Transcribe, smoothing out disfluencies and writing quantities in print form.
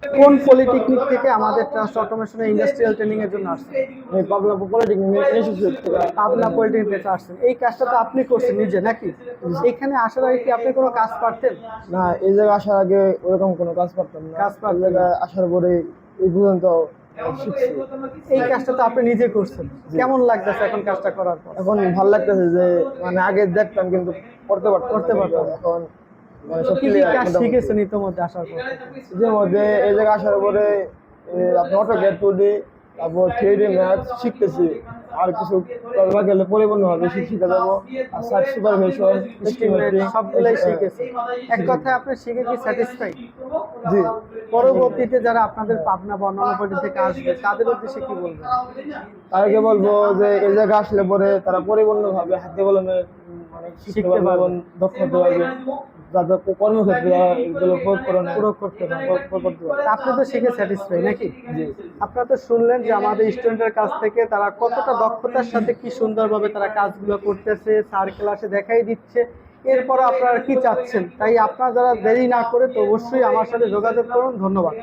কোন পলিটেকনিক থেকে আমাদের ট্রাস্ট অটোমেশনে ইন্ডাস্ট্রিয়াল ট্রেনিং এর জন্য আসছেন? আমি পাবনা পলিটেকনিক ইনস্টিটিউট থেকে। পাবনা পলিটেকনিক থেকে আসছেন। এই কাজটা তো আপনি করছেন নিজে নাকি? এখানে আসার আগে কি আপনি কোনো কাজ পারতেন? না, এই জায়গায় আসার আগে ওরকম কোনো কাজ পারতাম না। কাজ এই পারতেন না। জায়গায় আসার পরে এই পর্যন্ত শিখছি। এই কাজটা তো আপনি নিজে করছেন। কেমন লাগতেছে এখন কাজটা করার পর? এখন ভালো লাগতেছে যে মানে আগে দেখতাম কিন্তু করতে করতে পারতাম পারতাম। এখন মানে সব কি কি ক্লিয়ার কাজ মোটামুটি। শিখেছেন ইতোমধ্যে আসার পর? যে মধ্যে এই জায়গায় আসার পরে আপনি অটোক্যাড 2D, তারপর 3D ম্যাথ শিখতেছি। আর কিছু বাকি হলে পরিপূর্ণ হবে শিখে যাবো। আর সাইট সুপারভিশন, এস্টিমেট এস্টিমেট্রি সবগুলাই শিখেছেন। এক কথায় আপনি শিখে কি স্যাটিসফাই? জি। পরবর্তীতে যারা আপনাদের পাবনা বা অন্যান্য পল্লী থেকে আসবে তাদের উদ্দেশ্যে কি বলবেন? তাদেরকে বলবো যে এই জায়গায় আসলে পরে তারা পরিপূর্ণভাবে হাতে কলমে মানে শিখতে শিখতে পারবে এবং পারবে। দক্ষ হতে পারবে, যাতে কর্মক্ষেত্রে এগুলো প্রয়োগ করতে পারবে। করতে পারবে। তা আপনি তো শিখে স্যাটিসফাই নাকি? জি। আপনারা তো শুনলেন যে আমাদের স্টুডেন্টের কাছ থেকে তারা কতটা দক্ষতার সাথে কি সুন্দরভাবে তারা কাজগুলো করতেছে, স্যার ক্লাসে দেখাই দিচ্ছে। এরপর আপনারা কি চাচ্ছেন? তাই আপনারা যারা দেরি না করে তো অবশ্যই আমার সাথে যোগাযোগ করুন। ধন্যবাদ।